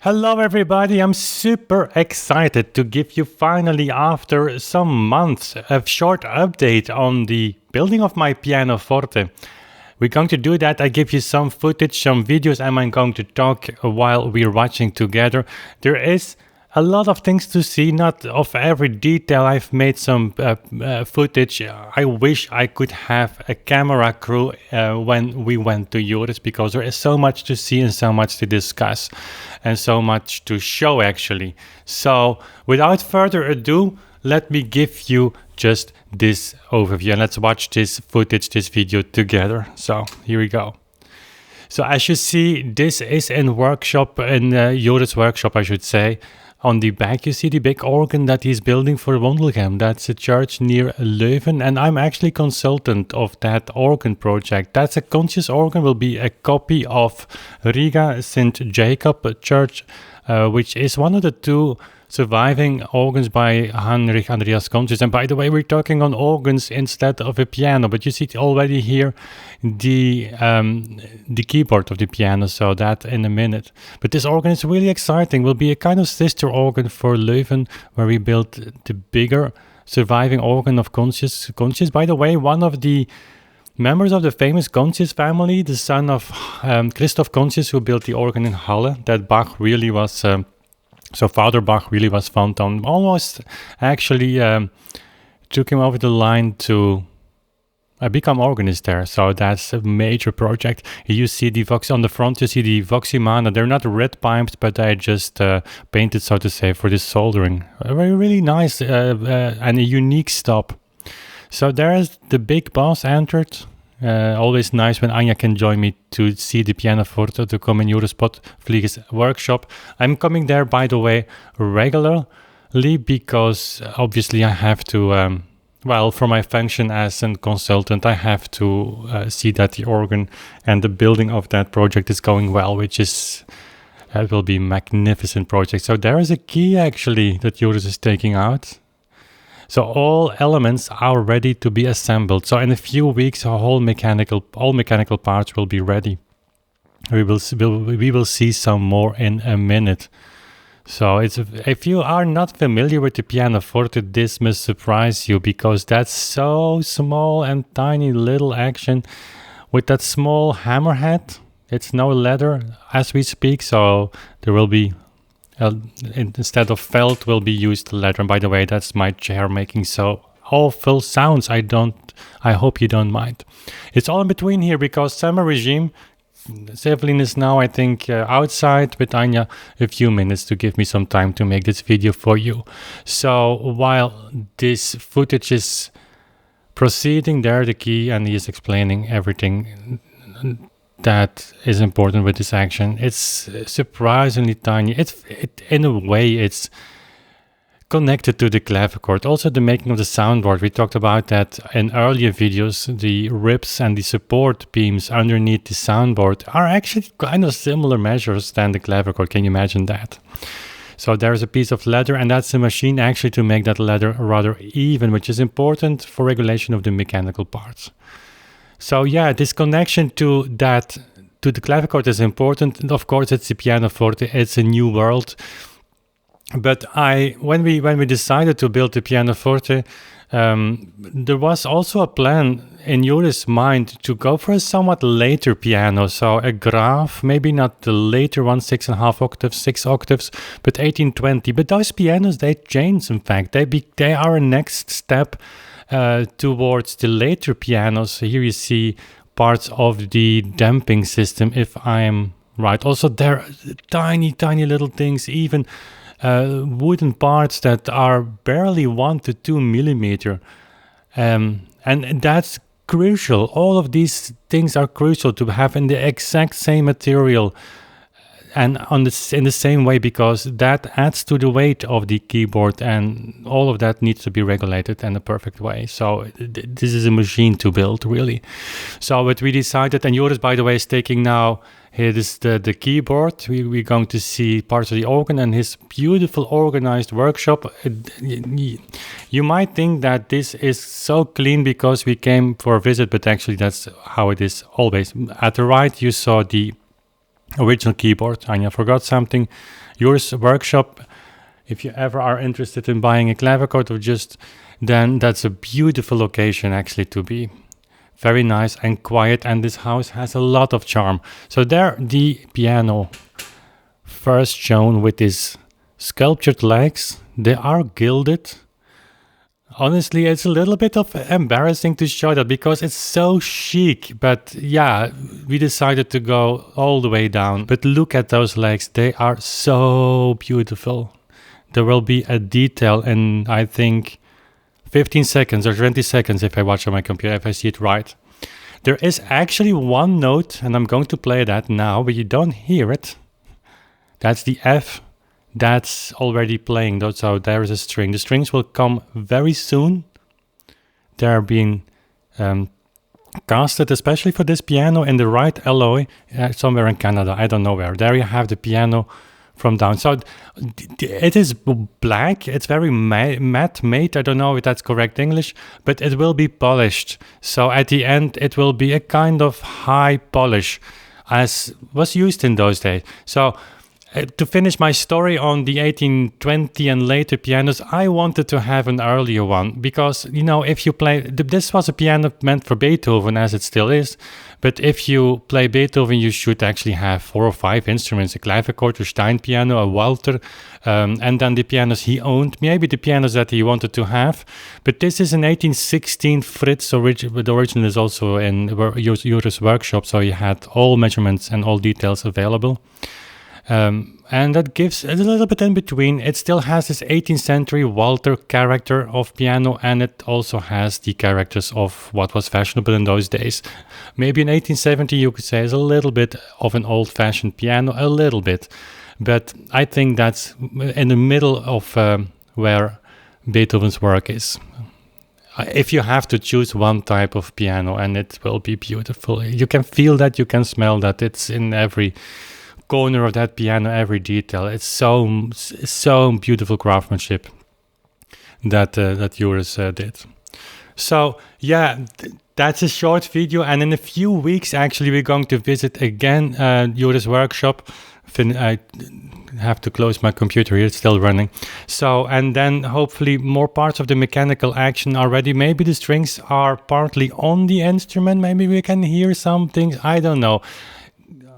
Hello, everybody. I'm super excited to give you finally, after some months, a short update on the building of my pianoforte. We're going to do that. I give you some footage, some videos, and I'm going to talk while we're watching together. There is a lot of things to see, not of every detail. I've made some footage. I wish I could have a camera crew when we went to Joris, because there is so much to see and so much to discuss and so much to show, actually. So without further ado, let me give you just this overview and let's watch this footage, this video together. So here we go. So as you see, this is in Joris' workshop, I should say. On the back, you see the big organ that he's building for Wondelgem. That's a church near Leuven, and I'm actually consultant of that organ project. That's a conscious organ, will be a copy of Riga St. Jacob Church, which is one of the two surviving organs by Heinrich Andreas Conscious. And by the way, we're talking on organs instead of a piano, but you see already here the keyboard of the piano, so that in a minute. But this organ is really exciting. Will be a kind of sister organ for Leuven, where we built the bigger surviving organ of Conscious. Conscious, by the way, one of the members of the famous Conscious family, the son of Christoph Conscious, who built the organ in Halle, that Bach really was... So Father Bach really was fond on, almost actually took him over the line to become organist there. So that's a major project. You see the Vox on the front, you see the Voximana. They're not red pipes, but I just painted, so to say, for this soldering. A very, really nice and a unique stop. So there's the big boss entered. Always nice when Anja can join me to see the pianoforte, to come in Joris Potvlieger's workshop. I'm coming there, by the way, regularly, because obviously I have to, for my function as a consultant, I have to see that the organ and the building of that project is going well, which is, it will be a magnificent project. So there is a key actually that Joris is taking out. So all elements are ready to be assembled. So in a few weeks, all mechanical parts will be ready. We will see some more in a minute. So if you are not familiar with the pianoforte, this must surprise you, because that's so small and tiny little action with that small hammerhead. It's no leather as we speak, so there will be. Instead of felt will be used leather. And by the way, that's my chair making so awful sounds. I hope you don't mind. It's all in between here, because summer regime. Sevelin is now, I think, outside with Anja a few minutes to give me some time to make this video for you. So while this footage is proceeding, there the key, and he is explaining everything that is important with this action. It's surprisingly tiny. In a way, it's connected to the clavichord. Also, the making of the soundboard. We talked about that in earlier videos. The ribs and the support beams underneath the soundboard are actually kind of similar measures than the clavichord. Can you imagine that? So there's a piece of leather, and that's a machine actually to make that leather rather even, which is important for regulation of the mechanical parts. So yeah, this connection to the clavichord is important. And of course, it's the pianoforte. It's a new world. But when we decided to build the pianoforte, there was also a plan in Joris' mind to go for a somewhat later piano. So a Graf, maybe not the later one, 6.5 octaves, 6 octaves, but 1820. But those pianos, they change. In fact, they are a next step towards the later pianos. Here you see parts of the damping system, if I'm right. Also, there are tiny little things, even wooden parts that are barely 1 to 2 millimeter. And that's crucial. All of these things are crucial to have in the exact same material and in the same way, because that adds to the weight of the keyboard, and all of that needs to be regulated in a perfect way. So this is a machine to build, really. So what we decided, and Joris, by the way, is taking now, here is the keyboard. We're going to see parts of the organ and his beautiful organized workshop. You might think that this is so clean because we came for a visit, but actually that's how it is always. At the right, you saw the original keyboard. And I forgot something. Yours Workshop, if you ever are interested in buying a clavichord or just, then that's a beautiful location actually to be. Very nice and quiet, and this house has a lot of charm. So there the piano first shown with these sculptured legs. They are gilded. Honestly, it's a little bit of embarrassing to show that because it's so chic. But yeah, we decided to go all the way down. But look at those legs. They are so beautiful. There will be a detail in, I think, 15 seconds or 20 seconds if I watch on my computer, if I see it right. There is actually one note, and I'm going to play that now, but you don't hear it. That's the F. That's already playing, so there is a string. The strings will come very soon. They're being casted, especially for this piano, in the right alloy, somewhere in Canada. I don't know where. There you have the piano from down. So it is black. It's very matte made. I don't know if that's correct English, but it will be polished. So at the end, it will be a kind of high polish as was used in those days. So to finish my story on the 1820 and later pianos, I wanted to have an earlier one because, you know, if you play, this was a piano meant for Beethoven, as it still is, but if you play Beethoven, you should actually have 4 or 5 instruments, a clavichord, a Stein piano, a Walter, and then the pianos he owned, maybe the pianos that he wanted to have. But this is an 1816 Fritz, the original is also in Joris' workshop, so he had all measurements and all details available. And that gives a little bit in between. It still has this 18th century Walter character of piano, and it also has the characters of what was fashionable in those days. Maybe in 1870 you could say is a little bit of an old-fashioned piano, a little bit. But I think that's in the middle of where Beethoven's work is. If you have to choose one type of piano, and it will be beautiful. You can feel that, you can smell that. It's in every corner of that piano, every detail. It's so beautiful craftsmanship that Joris did. So yeah, that's a short video, and in a few weeks actually we're going to visit again Joris' workshop. I have to close my computer here, it's still running. So, and then hopefully more parts of the mechanical action are ready. Maybe the strings are partly on the instrument, maybe we can hear some things, I don't know.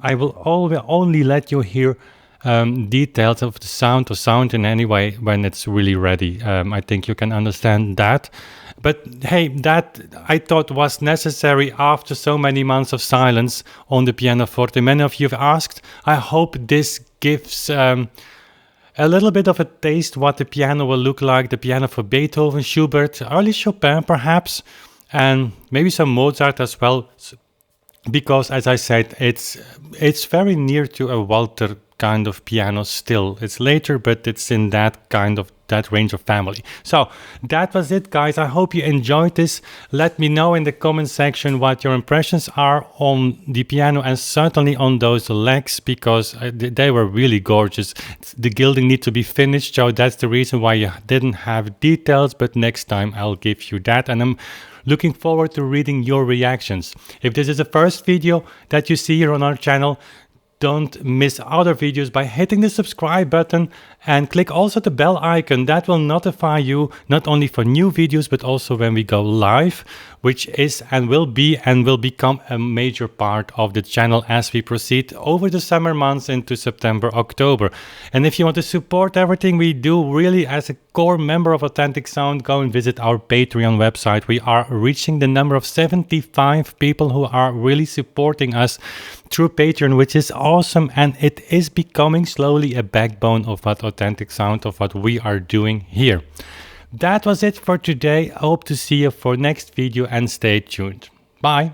I will only let you hear details of the sound or sound in any way when it's really ready. I think you can understand that. But hey, that I thought was necessary after so many months of silence on the pianoforte. Many of you have asked. I hope this gives a little bit of a taste what the piano will look like. The piano for Beethoven, Schubert, early Chopin perhaps, and maybe some Mozart as well. Because, as I said, it's very near to a Walter kind of piano still. It's later, but it's in that range of family. So that was it, guys. I hope you enjoyed this. Let me know in the comment section what your impressions are on the piano and certainly on those legs, because they were really gorgeous. The gilding needs to be finished, so that's the reason why you didn't have details, but next time I'll give you that, and I'm looking forward to reading your reactions. If this is the first video that you see here on our channel, don't miss other videos by hitting the subscribe button and click also the bell icon. That will notify you not only for new videos but also when we go live, which is and will become a major part of the channel as we proceed over the summer months into September, October. And if you want to support everything we do really as a core member of Authentic Sound, go and visit our Patreon website. We are reaching the number of 75 people who are really supporting us through Patreon, which is awesome, and it is becoming slowly a backbone of what Authentic Sound, of what we are doing here. That was it for today. I hope to see you for next video and stay tuned. Bye.